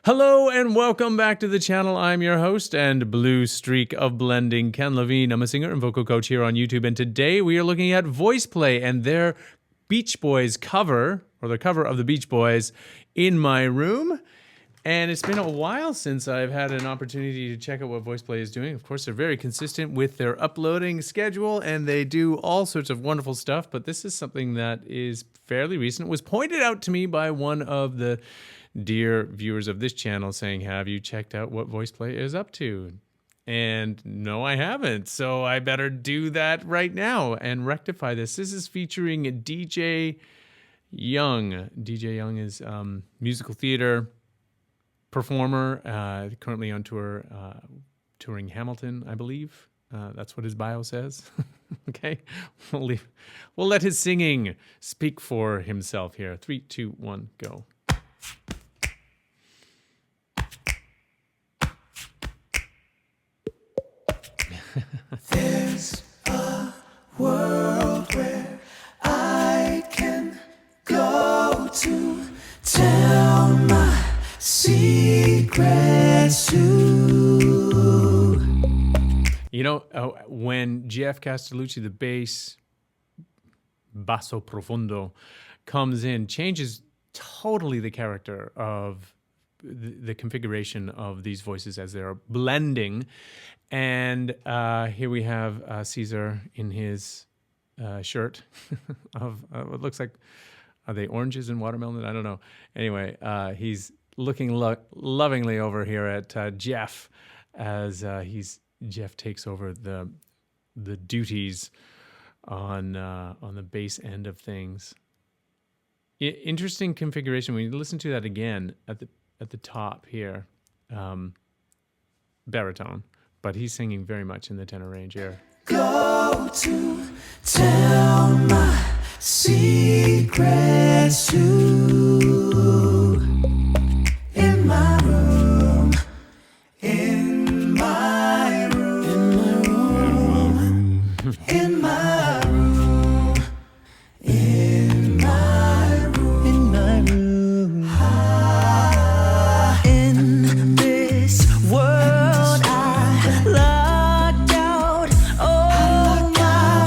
Hello and welcome back to the channel. I'm your host and blue streak of blending, Ken Levine. I'm a singer and vocal coach here on YouTube, and today we are looking at Voiceplay and their Beach Boys cover, or the cover of the Beach Boys, In My Room. And it's been a while since I've had an opportunity to check out what Voiceplay is doing. Of course, they're very consistent with their uploading schedule, and they do all sorts of wonderful stuff, but this is something that is fairly recent. It was pointed out to me by one of the dear viewers of this channel saying, have you checked out what Voiceplay is up to? And no, I haven't. So I better do that right now and rectify this. This is featuring DJ Young. DJ Young is musical theater performer, currently on tour, touring Hamilton, I believe. That's what his bio says. Okay, we'll let his singing speak for himself here. 3, 2, 1, go. There's a world where I can go to tell my secrets to. You know, when Jeff Castellucci, the bass, basso profundo, comes in, changes totally the character of the configuration of these voices as they're blending. And here we have Caesar in his shirt of what looks like, are they oranges and watermelon? I don't know. Anyway, he's looking lovingly over here at Jeff as Jeff takes over the duties on the bass end of things. Interesting configuration. When you listen to that again at the top here, baritone, but he's singing very much in the tenor range here. Go to tell my secrets to in my room, in my room, in my room, in my room, in my room. In this world I locked out all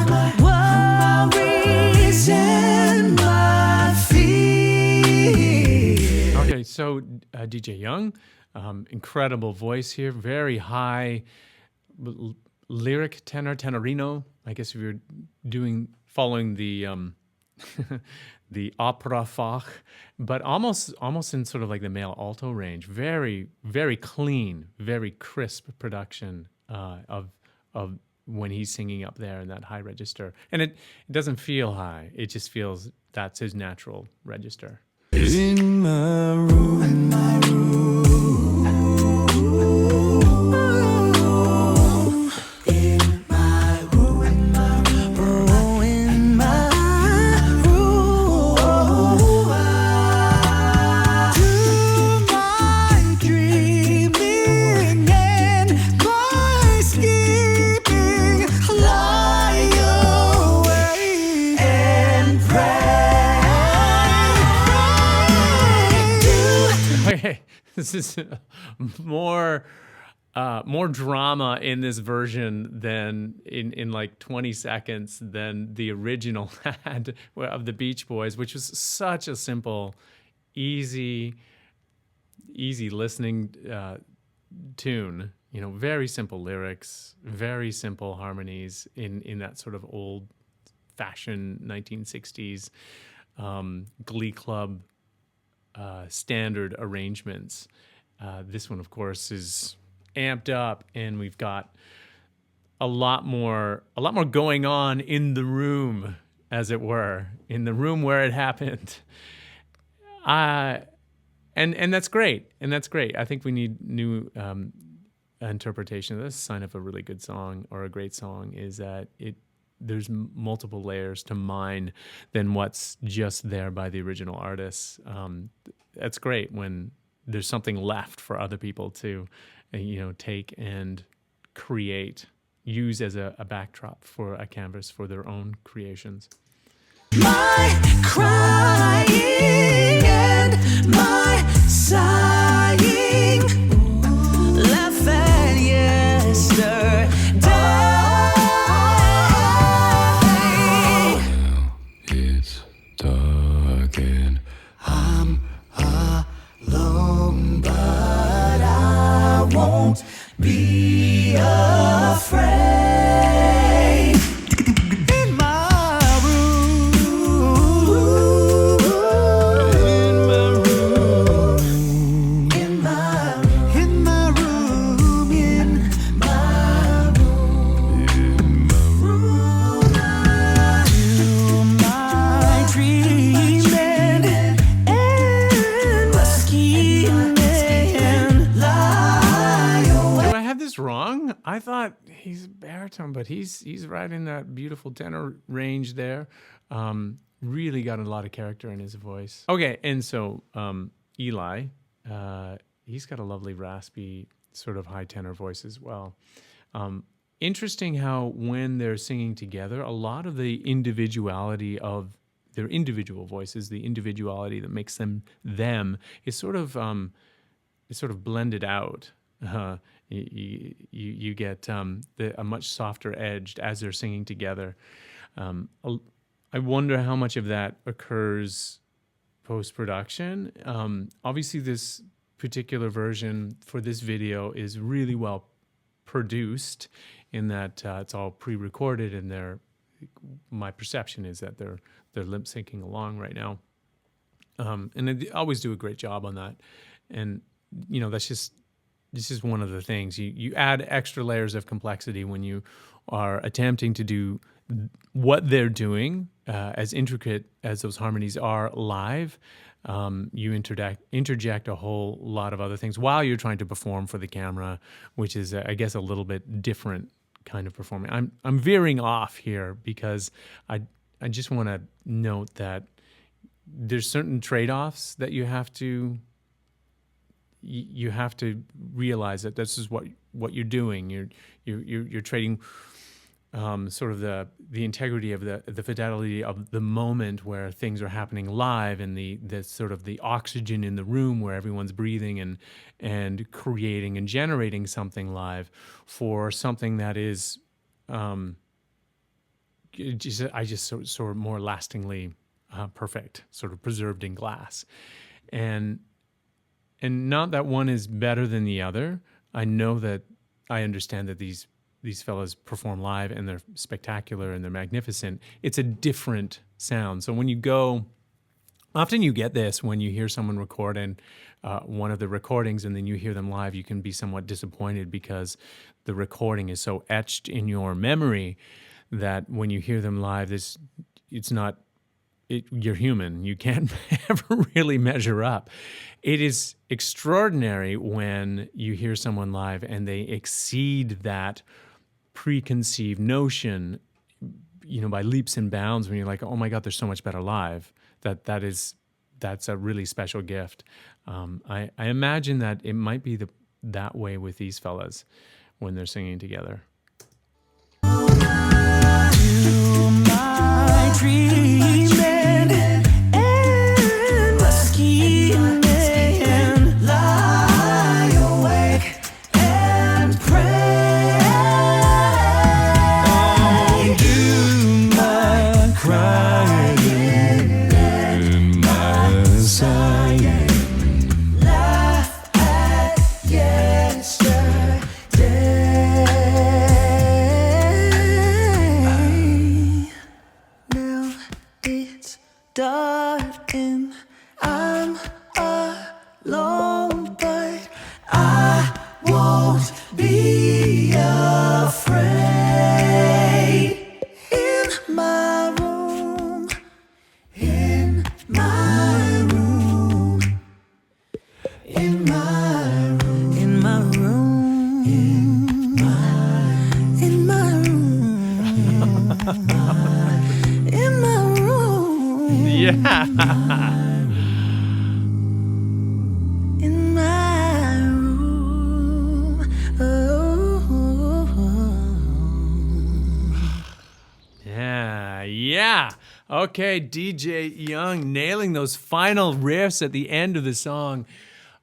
my worries and my fears. Okay, so DJ Young, incredible voice here, very high lyric tenorino. I guess if you're following the the opera Fach, but almost in sort of like the male alto range. Very, very clean, very crisp production of when he's singing up there in that high register. And it doesn't feel high. It just feels that's his natural register. In my room, in my room. This is more drama in this version than in like 20 seconds than the original had of the Beach Boys, which was such a simple, easy listening tune. You know, very simple lyrics, very simple harmonies in that sort of old-fashioned 1960s Glee Club standard arrangements. This one, of course, is amped up, and we've got a lot more going on in the room, as it were, in the room where it happened. And that's great. And that's great. I think we need new interpretation. That's a sign of a really good song or a great song is that there's multiple layers to mine than what's just there by the original artists. That's great when there's something left for other people to, take and create, use as a backdrop for a canvas for their own creations. My crying and my sighing. won't be afraid. In my room, in my room, in my room, in my room, in my room, I do my dreaming and my scheming, lie awake. Do I have this wrong? I thought he's baritone, but he's right in that beautiful tenor range there. Really got a lot of character in his voice. Okay, and so Eli, he's got a lovely raspy sort of high tenor voice as well. Interesting how when they're singing together, a lot of the individuality of their individual voices, the individuality that makes them is sort of blended out. You get a much softer edge as they're singing together. I wonder how much of that occurs post-production. Obviously, this particular version for this video is really well produced in that it's all pre-recorded, and my perception is that they're lip syncing along right now, and they always do a great job on that. And this is one of the things you add extra layers of complexity when you are attempting to do what they're doing, as intricate as those harmonies are live. You interject a whole lot of other things while you're trying to perform for the camera, which is, I guess, a little bit different kind of performing. I'm veering off here because I just want to note that there's certain trade-offs that you have to realize that this is what you're doing. You're trading sort of the integrity of the fidelity of the moment where things are happening live, and the sort of the oxygen in the room where everyone's breathing and creating and generating something live, for something that is sort of more lastingly perfect, sort of preserved in glass. And not that one is better than the other. I understand that these fellas perform live and they're spectacular and they're magnificent. It's a different sound. So when you go, often you get this when you hear someone record in one of the recordings and then you hear them live, you can be somewhat disappointed because the recording is so etched in your memory that when you hear them live, you're human. You can't ever really measure up. It is extraordinary when you hear someone live and they exceed that preconceived notion, by leaps and bounds, when you're like, oh my God, they're so much better live. That's a really special gift. I imagine that it might be that way with these fellas when they're singing together. Dark and I'm alone, but I won't be afraid. In my room, in my room, in my room, in my room, in my room, in my room. Yeah. In my room. Yeah. Okay, DJ Young nailing those final riffs at the end of the song.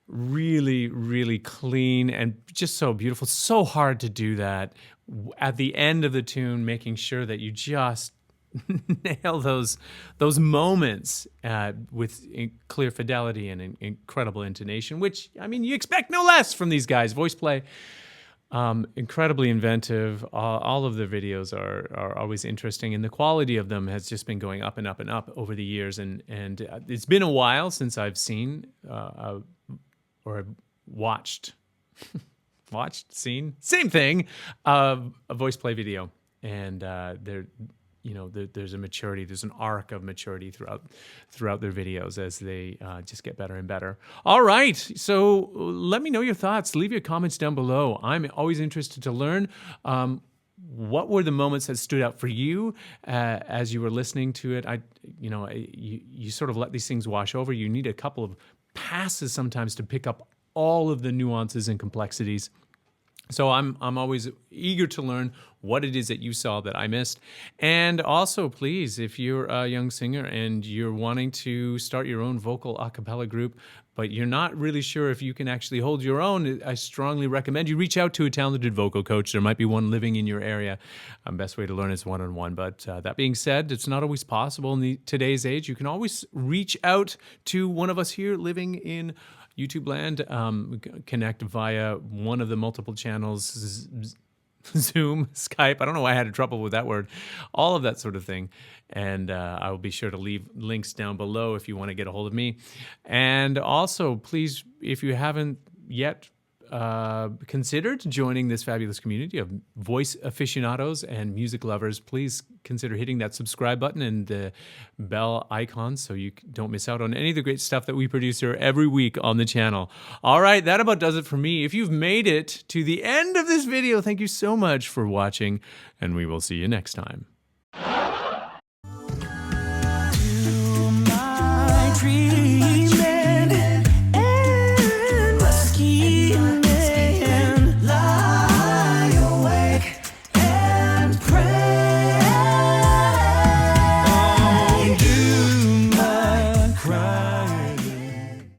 Really, really clean and just so beautiful. So hard to do that at the end of the tune, making sure that you just nail those moments with clear fidelity and incredible intonation, which, I mean, you expect no less from these guys. Voiceplay, incredibly inventive. All of their videos are always interesting, and the quality of them has just been going up and up and up over the years. And it's been a while since I've seen or watched, seen, same thing, a Voiceplay video. And there's a maturity, there's an arc of maturity throughout their videos as they just get better and better. All right, so let me know your thoughts. Leave your comments down below. I'm always interested to learn what were the moments that stood out for you as you were listening to it. You sort of let these things wash over. You need a couple of passes sometimes to pick up all of the nuances and complexities. So I'm always eager to learn what it is that you saw that I missed. And also, please, if you're a young singer and you're wanting to start your own vocal a cappella group, but you're not really sure if you can actually hold your own, I strongly recommend you reach out to a talented vocal coach. There might be one living in your area. Best way to learn is one-on-one. But that being said, it's not always possible in today's age. You can always reach out to one of us here living in YouTube land, connect via one of the multiple channels, Zoom, Skype. I don't know why I had trouble with that word. All of that sort of thing. And I will be sure to leave links down below if you want to get a hold of me. And also, please, if you haven't yet considered joining this fabulous community of voice aficionados and music lovers, please consider hitting that subscribe button and the bell icon so you don't miss out on any of the great stuff that we produce here every week on the channel. All right, that about does it for me. If you've made it to the end of this video, thank you so much for watching, and we will see you next time. My dream.